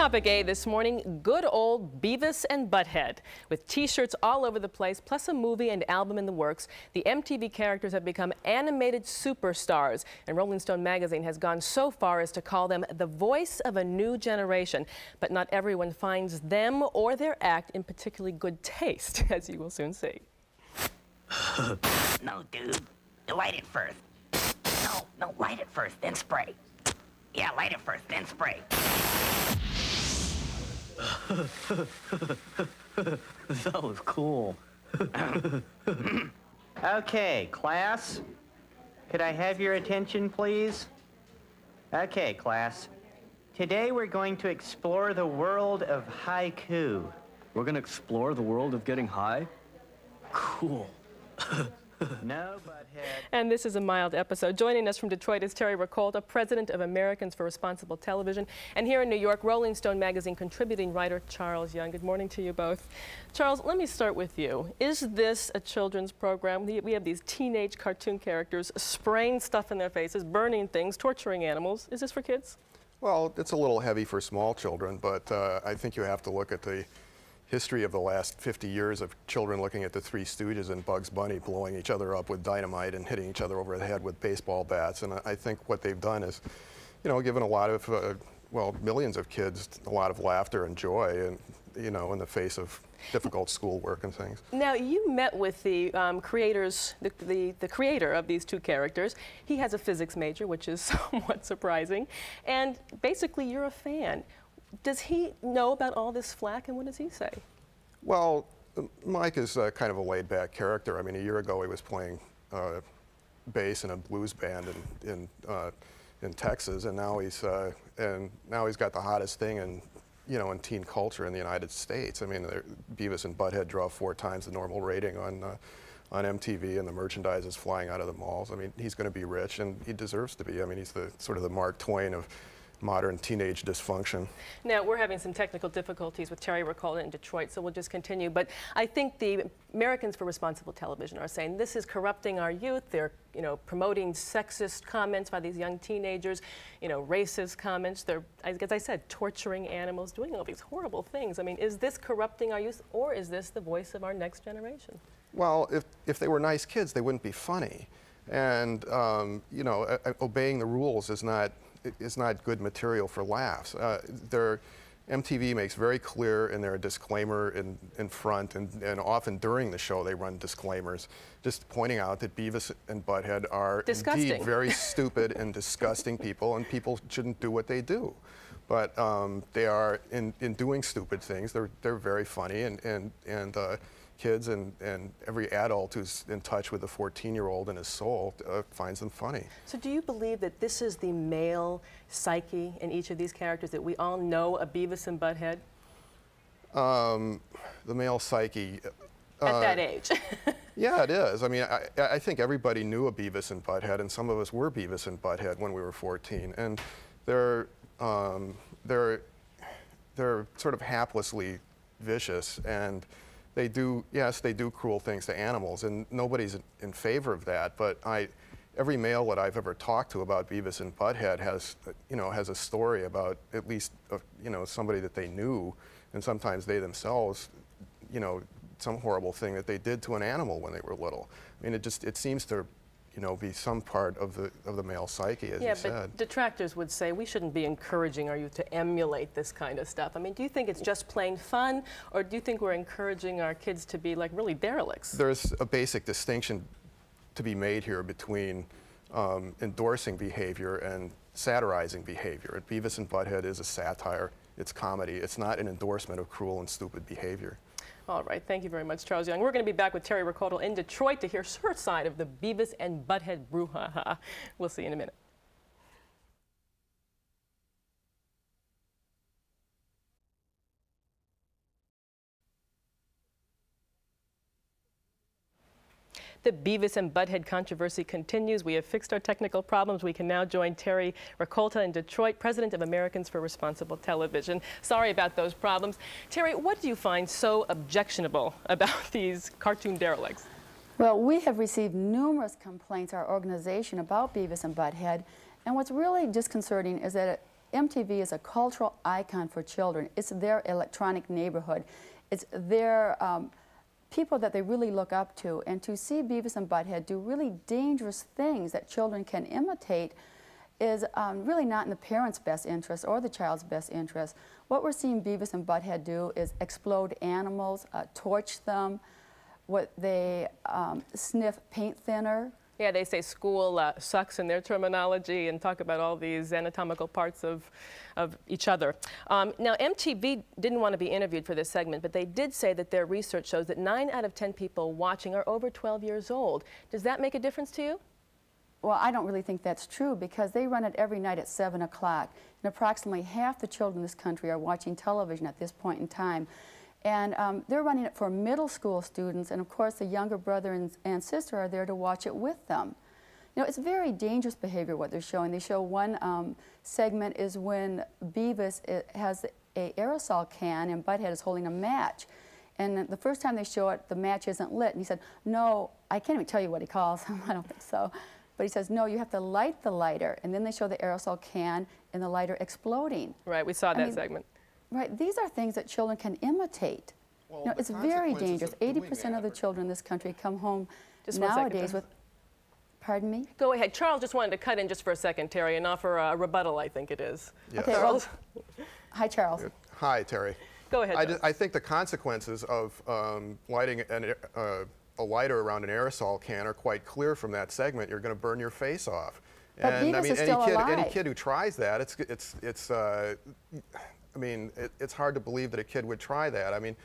Topic A this morning, good old Beavis and Butt-Head. With t-shirts all over the place, plus a movie and album in the works, the MTV characters have become animated superstars. And Rolling Stone magazine has gone so far as to call them the voice of a new generation. But not everyone finds them or their act in particularly good taste, as you will soon see. No, dude. Light it first. No, light it first, then spray. Yeah, light it first, then spray. That was cool. Okay, class, could I have your attention, please? Okay, class. Today we're going to explore the world of haiku. We're going to explore the world of getting high? Cool. No, Butt-Head. And this is a mild episode. Joining us from Detroit is Terry Recolta, president of Americans for Responsible Television. And here in New York, Rolling Stone magazine contributing writer Charles Young. Good morning to you both. Charles, let me start with you. Is this a children's program? We have these teenage cartoon characters spraying stuff in their faces, burning things, torturing animals. Is this for kids? Well, it's a little heavy for small children, but I think you have to look at the history of the last 50 years of children looking at the Three Stooges and Bugs Bunny blowing each other up with dynamite and hitting each other over the head with baseball bats. And I think what they've done is, you know, given a lot of, well, millions of kids a lot of laughter and joy, and, you know, in the face of difficult schoolwork and things. Now, you met with the creators, the creator of these two characters. He has a physics major, which is somewhat surprising. And basically, you're a fan. Does he know about all this flack, and what does he say? Well, Mike is kind of a laid-back character. I mean, a year ago he was playing bass in a blues band in Texas, and now he's got the hottest thing in teen culture in the United States. I mean, Beavis and Butt-Head draw 4 times the normal rating on MTV, and the merchandise is flying out of the malls. I mean, he's going to be rich, and he deserves to be. I mean, he's the sort of the Mark Twain of modern teenage dysfunction. Now, we're having some technical difficulties with Terry Recolta in Detroit, so we'll just continue. But I think the Americans for Responsible Television are saying this is corrupting our youth. They're, promoting sexist comments by these young teenagers, racist comments. They're, as I said, torturing animals, doing all these horrible things. I mean, is this corrupting our youth, or is this the voice of our next generation? Well, if they were nice kids, they wouldn't be funny. And, obeying the rules is not good material for laughs. MTV makes very clear in their disclaimer in front, and often during the show they run disclaimers, just pointing out that Beavis and Butt-Head are indeed very stupid and disgusting people, and people shouldn't do what they do. But they are, in doing stupid things, they're very funny, and kids and every adult who's in touch with a 14-year-old in his soul finds them funny. So do you believe that this is the male psyche in each of these characters, that we all know a Beavis and Butt-Head? The male psyche. At that age. Yeah, it is. I mean, I think everybody knew a Beavis and Butt-Head, and some of us were Beavis and Butt-Head when we were 14. And they're sort of haplessly vicious, and they do cruel things to animals, and nobody's in favor of that. But every male that I've ever talked to about Beavis and Butt-Head has a story about at least somebody that they knew, and sometimes they themselves, some horrible thing that they did to an animal when they were little. I mean, it seems to be some part of the male psyche, as you said. Yeah, but detractors would say we shouldn't be encouraging our youth to emulate this kind of stuff. I mean, do you think it's just plain fun, or do you think we're encouraging our kids to be like really derelicts? There's a basic distinction to be made here between endorsing behavior and satirizing behavior. Beavis and Butt-Head is a satire. It's comedy. It's not an endorsement of cruel and stupid behavior. All right, thank you very much, Charles Young. We're going to be back with Terry Recolta in Detroit to hear her side of the Beavis and Butt-Head brouhaha. We'll see you in a minute. The Beavis and Butt-Head controversy continues. We have fixed our technical problems. We can now join Terry Recolta in Detroit, president of Americans for Responsible Television. Sorry about those problems. Terry, what do you find so objectionable about these cartoon derelicts? Well, we have received numerous complaints, our organization, about Beavis and Butt-Head. And what's really disconcerting is that MTV is a cultural icon for children. It's their electronic neighborhood. It's their people that they really look up to. And to see Beavis and Butt-Head do really dangerous things that children can imitate is really not in the parents' best interest or the child's best interest. What we're seeing Beavis and Butt-Head do is explode animals, torch them, they sniff paint thinner. Yeah, they say school sucks in their terminology and talk about all these anatomical parts of each other. Now, MTV didn't want to be interviewed for this segment, but they did say that their research shows that 9 out of 10 people watching are over 12 years old. Does that make a difference to you? Well, I don't really think that's true because they run it every night at 7 o'clock. And approximately half the children in this country are watching television at this point in time. And they're running it for middle school students, and of course the younger brother and sister are there to watch it with them. You know, it's very dangerous behavior what they're showing. They show one segment is when Beavis has an aerosol can and Butt-Head is holding a match. And the first time they show it, the match isn't lit. And he said, no, I can't even tell you what he calls him, I don't think so. But he says, no, you have to light the lighter. And then they show the aerosol can and the lighter exploding. Right, we saw that segment. Right, these are things that children can imitate. Well, you know, it's very dangerous. 80% of the children in this country come home nowadays with, pardon me? Go ahead. Charles just wanted to cut in just for a second, Terry, and offer a rebuttal, I think it is. Yes. Okay, well, hi, Charles. Hi, Terry. Go ahead. I think the consequences of lighting a lighter around an aerosol can are quite clear from that segment. You're going to burn your face off. But And Beavis I mean, is still alive. any kid who tries that, it's hard to believe that a kid would try that. I mean,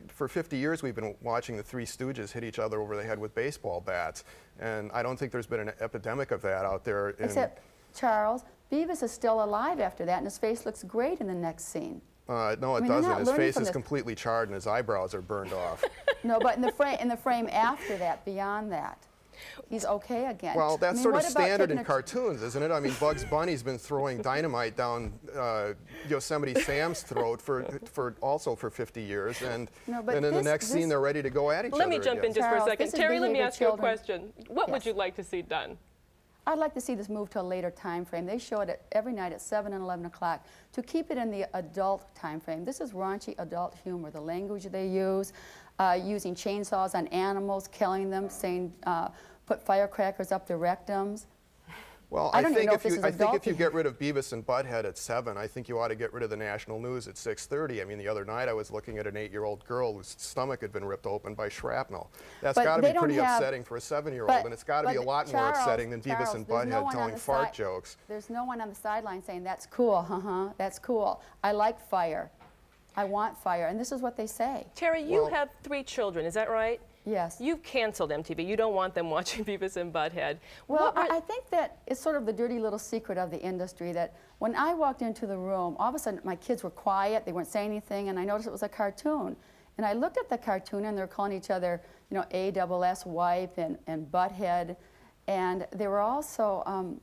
for 50 years we've been watching the Three Stooges hit each other over the head with baseball bats, and I don't think there's been an epidemic of that out there. Except, Charles, Beavis is still alive after that, and his face looks great in the next scene. No, it doesn't. His face is completely charred and his eyebrows are burned off. No, but in the frame after that, beyond that, he's okay again. Well, that's sort of standard in taking cartoons, isn't it? I mean, Bugs Bunny's been throwing dynamite down Yosemite Sam's throat also for 50 years, and in the next scene they're ready to go at each other. Let me jump in just for a second. Terry, let me ask you a question. What would Yes. you like to see done? I'd like to see this move to a later time frame. They show it every night at 7 and 11 o'clock to keep it in the adult time frame. This is raunchy adult humor. The language they use, using chainsaws on animals, killing them, saying put firecrackers up their rectums. Well, I think if you get rid of Beavis and Butt-Head at 7, I think you ought to get rid of the national news at 6:30. I mean, the other night I was looking at an 8-year-old girl whose stomach had been ripped open by shrapnel. That's got to be pretty upsetting for a 7-year-old, and it's got to be a lot more upsetting than Beavis and Butt-Head telling fart jokes. There's no one on the sideline saying, that's cool, that's cool. I like fire. I want fire, and this is what they say. Terry, you have 3 children, is that right? Yes. You've canceled MTV. You don't want them watching Beavis and Butt-Head. Well, I think that it's sort of the dirty little secret of the industry that when I walked into the room, all of a sudden my kids were quiet, they weren't saying anything, and I noticed it was a cartoon. And I looked at the cartoon and they're calling each other, you know, ASS wipe and Butt-Head, and they were also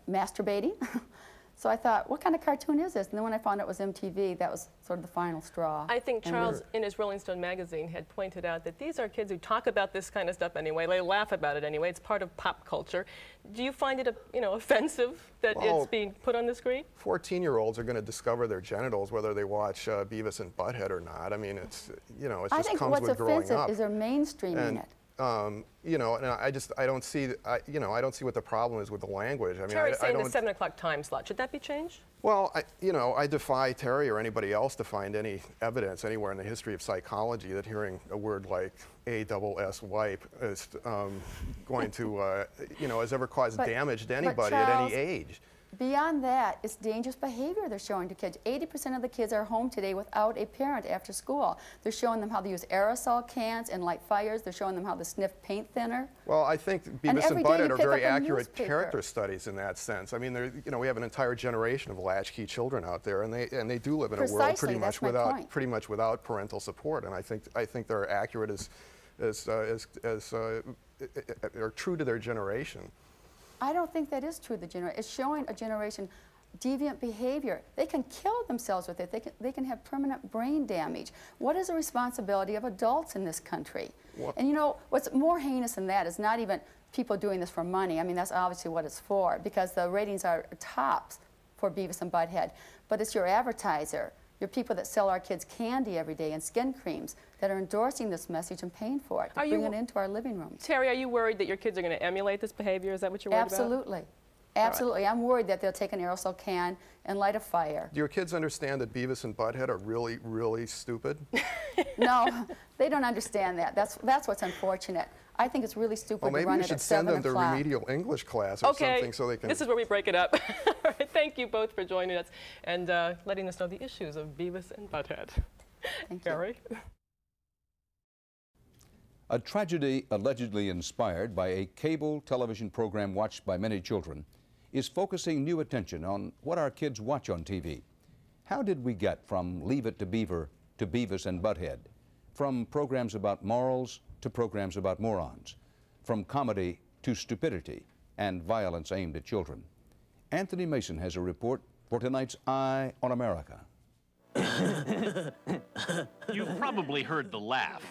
masturbating. So I thought, what kind of cartoon is this? And then when I found out it was MTV, that was sort of the final straw. I think Charles, in his Rolling Stone magazine, had pointed out that these are kids who talk about this kind of stuff anyway. They laugh about it anyway. It's part of pop culture. Do you find it, offensive that it's being put on the screen? 14-year-olds are going to discover their genitals whether they watch Beavis and Butt-Head or not. I mean, it just comes with growing up. I think what's offensive is they're mainstreaming it. And I don't see what the problem is with the language. I mean, Terry's saying the 7 o'clock time slot. Should that be changed? Well, I defy Terry or anybody else to find any evidence anywhere in the history of psychology that hearing a word like ASS wipe is going to, has ever caused damage to anybody at any age. Beyond that, it's dangerous behavior they're showing to kids. 80% of the kids are home today without a parent after school. They're showing them how to use aerosol cans and light fires. They're showing them how to sniff paint thinner. Well, I think Beavis and Butt-Head are very accurate character studies in that sense. I mean, we have an entire generation of latchkey children out there, and they do live in a world pretty much without parental support. And I think they're accurate are true to their generation. I don't think that is true to the generation. It's showing a generation deviant behavior. They can kill themselves with it. They can have permanent brain damage. What is the responsibility of adults in this country? What? And what's more heinous than that is not even people doing this for money. I mean, that's obviously what it's for, because the ratings are tops for Beavis and Butt-Head, but it's your advertiser, your people that sell our kids candy every day and skin creams that are endorsing this message and paying for it, to bring it into our living rooms. Terry, are you worried that your kids are going to emulate this behavior? Is that what you're worried about? Absolutely. Absolutely. I'm worried that they'll take an aerosol can and light a fire. Do your kids understand that Beavis and Butt-Head are really, really stupid? No, they don't understand that. That's what's unfortunate. I think it's really stupid to run it at 7 o'clock. Maybe you should send them to remedial English class or something so they can... This is where we break it up. All right, thank you both for joining us and letting us know the issues of Beavis and Butt-Head. Thank Gary? A tragedy allegedly inspired by a cable television program watched by many children is focusing new attention on what our kids watch on TV. How did we get from Leave It to Beaver to Beavis and Butt-Head? From programs about morals to programs about morons, from comedy to stupidity and violence aimed at children. Anthony Mason has a report for tonight's Eye on America. You've probably heard the laugh.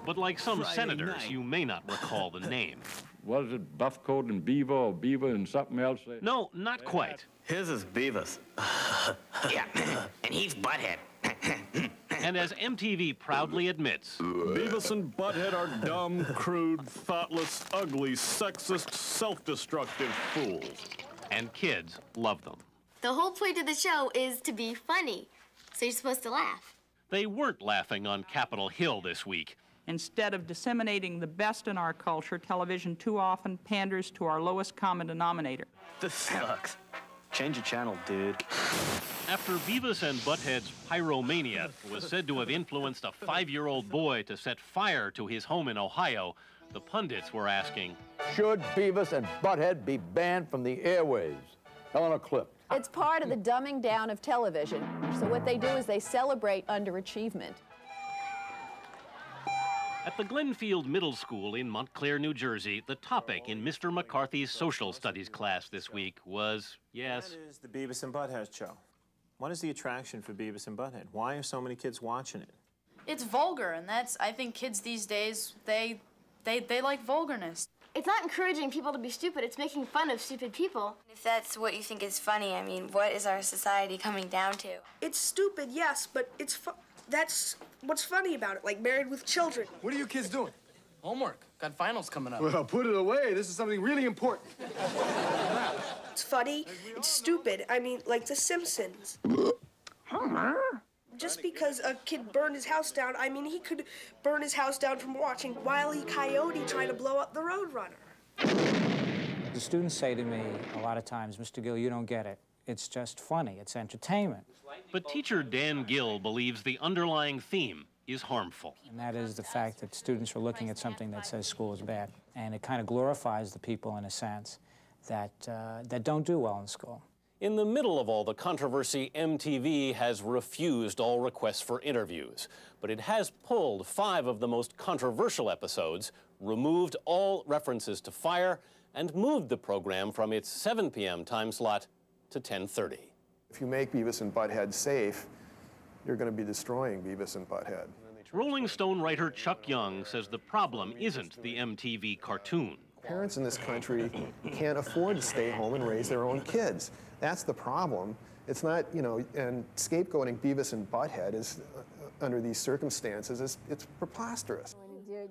But like some senators, you may not recall the name. Was it Buffcoat and Beaver or Beaver and something else? No, not quite. His is Beavis. Yeah, and he's Butthead. And as MTV proudly admits, Beavis and Butt-Head are dumb, crude, thoughtless, ugly, sexist, self-destructive fools. And kids love them. The whole point of the show is to be funny, so you're supposed to laugh. They weren't laughing on Capitol Hill this week. Instead of disseminating the best in our culture, television too often panders to our lowest common denominator. This sucks. Change the channel, dude. After Beavis and Butt-Head's pyromania was said to have influenced a 5-year-old boy to set fire to his home in Ohio, the pundits were asking, should Beavis and Butt-Head be banned from the airwaves? Helena Clip. It's part of the dumbing down of television. So what they do is they celebrate underachievement. At the Glenfield Middle School in Montclair, New Jersey, the topic in Mr. McCarthy's social studies class this week was, yes... What is the Beavis and Butt-Head show? What is the attraction for Beavis and Butt-Head? Why are so many kids watching it? It's vulgar, and I think kids these days, they like vulgarness. It's not encouraging people to be stupid, it's making fun of stupid people. If that's what you think is funny, I mean, what is our society coming down to? It's stupid, yes, but that's what's funny about it, like Married with Children. What are you kids doing? Homework. Got finals coming up. Well, put it away. This is something really important. It's funny, it's stupid. I mean, like The Simpsons. Homer? Just because a kid burned his house down, I mean, he could burn his house down from watching Wile E. Coyote trying to blow up the Roadrunner. The students say to me a lot of times, Mr. Gill, you don't get it. It's just funny. It's entertainment. But teacher Dan Gill believes the underlying theme is harmful. And that is the fact that students are looking at something that says school is bad. And it kind of glorifies the people, in a sense, that don't do well in school. In the middle of all the controversy, MTV has refused all requests for interviews. But it has pulled 5 of the most controversial episodes, removed all references to fire, and moved the program from its 7 p.m. time slot to 10:30. If you make Beavis and Butt-Head safe, you're going to be destroying Beavis and Butt-Head. Rolling Stone writer Chuck Young says the problem isn't the MTV cartoon. Parents in this country can't afford to stay home and raise their own kids. That's the problem. It's not, you know, and scapegoating Beavis and Butt-Head is, under these circumstances, it's preposterous.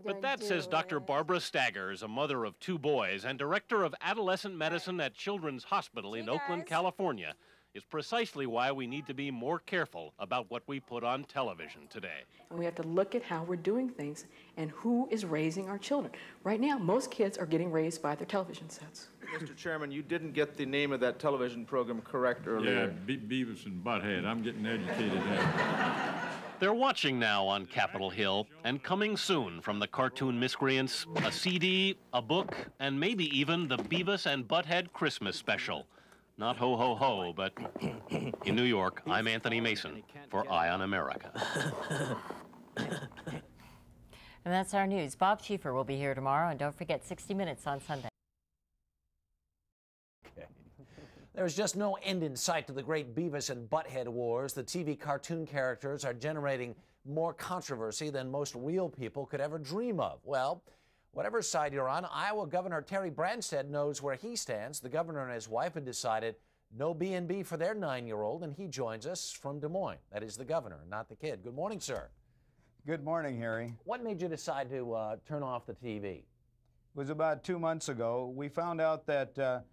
But that, says Dr. Barbara Staggers, a mother of 2 boys and director of adolescent medicine at Children's Hospital in Oakland, California, is precisely why we need to be more careful about what we put on television today. And we have to look at how we're doing things and who is raising our children. Right now, most kids are getting raised by their television sets. Mr. Chairman, you didn't get the name of that television program correct earlier. Yeah, Beavis and Butt-Head. I'm getting educated now. They're watching now on Capitol Hill, and coming soon from the cartoon miscreants, a CD, a book, and maybe even the Beavis and Butt-Head Christmas special. Not ho, ho, ho, but in New York, I'm Anthony Mason for Eye on America. And that's our news. Bob Schieffer will be here tomorrow, and don't forget 60 Minutes on Sunday. There's just no end in sight to the great Beavis and Butt-Head wars. The TV cartoon characters are generating more controversy than most real people could ever dream of. Well, Whatever side you're on, Iowa Governor Terry Branstad knows where he stands. The governor and his wife have decided no B&B for their 9-year-old, and he joins us from Des Moines. That is the governor, not the kid. Good morning, sir. Good morning, Harry. What made you decide to turn off the TV? It was about 2 months ago. We found out that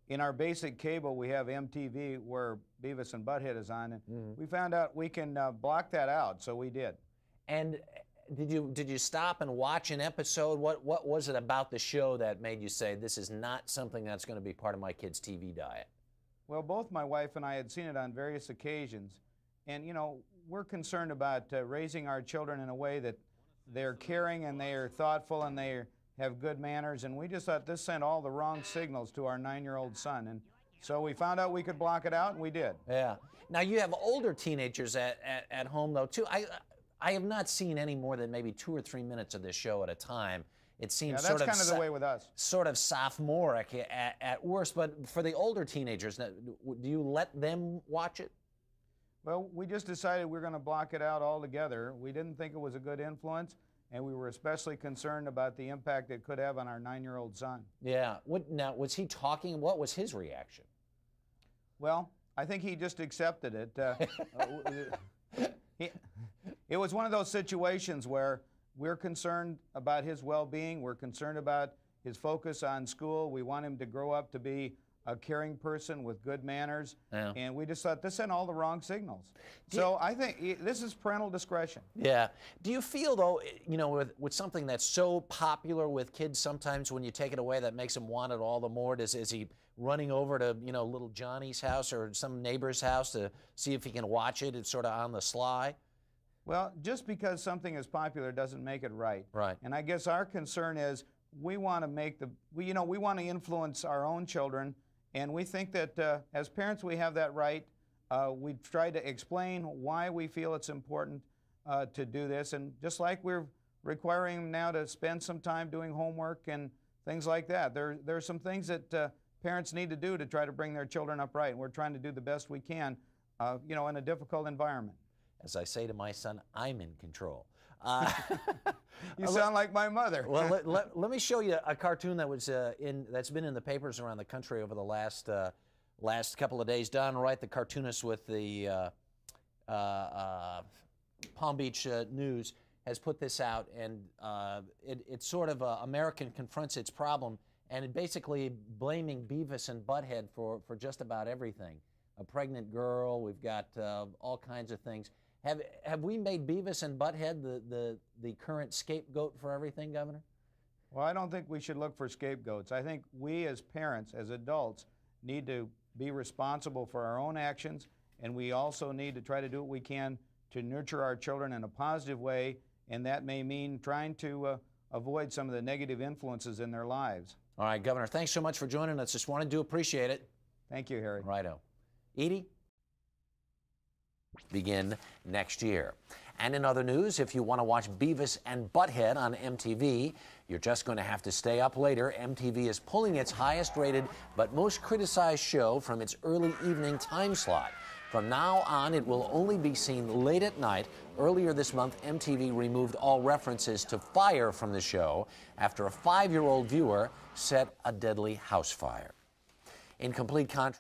in our basic cable we have MTV where Beavis and Butt-Head is on, and we found out we can block that out, so we did. And did you stop and watch an episode? What was it about the show that made you say this is not something that's going to be part of my kid's TV diet? Well, both my wife and I had seen it on various occasions, and you know, we're concerned about raising our children in a way that they're caring and they are thoughtful and they have good manners, and we just thought this sent all the wrong signals to our 9-year-old son, and so we found out we could block it out, and we did. Yeah. Now you have older teenagers at home though too. I have not seen any more than maybe 2 or 3 minutes of this show at a time. It seems that's kind of the way with us. Sort of sophomoric at worst. But for the older teenagers, do you let them watch it? Well, we just decided we're going to block it out altogether. We didn't think it was a good influence, and we were especially concerned about the impact it could have on our 9-year-old son. Yeah. Now, was he talking? What was his reaction? Well, I think he just accepted it. It was one of those situations where we're concerned about his well-being. We're concerned about his focus on school. We want him to grow up to be a caring person with good manners. Yeah. And we just thought this sent all the wrong signals. So I think this is parental discretion. Yeah. Do you feel, though, you know, with something that's so popular with kids, sometimes when you take it away, that makes them want it all the more? Is he running over to, you know, little Johnny's house or some neighbor's house to see if he can watch it? It's sort of on the sly. Well, just because something is popular doesn't make it right. Right. And I guess our concern is we want to make we want to influence our own children, and we think that as parents we have that right. We've tried to explain why we feel it's important to do this, and just like we're requiring them now to spend some time doing homework and things like that. There's some things that parents need to do to try to bring their children up right, and we're trying to do the best we can, you know, in a difficult environment. As I say to my son, I'm in control. You sound like my mother. Well, let me show you a cartoon that was that's been in the papers around the country over the last couple of days. Don Wright, the cartoonist with the Palm Beach News, has put this out, and it's sort of American confronts its problem, and it basically blaming Beavis and Butt-Head for just about everything. A pregnant girl, we've got all kinds of things. Have we made Beavis and Butt-Head the current scapegoat for everything, Governor? Well, I don't think we should look for scapegoats. I think we as parents, as adults, need to be responsible for our own actions, and we also need to try to do what we can to nurture our children in a positive way, and that may mean trying to avoid some of the negative influences in their lives. All right, Governor, thanks so much for joining us. Just wanted to appreciate it. Thank you, Harry. Righto. Edie? Begin next year. And in other news, if you want to watch Beavis and Butt-Head on MTV, you're just going to have to stay up later. MTV is pulling its highest rated but most criticized show from its early evening time slot. From now on, it will only be seen late at night. Earlier this month, MTV removed all references to fire from the show after a 5-year-old viewer set a deadly house fire. In complete contrast,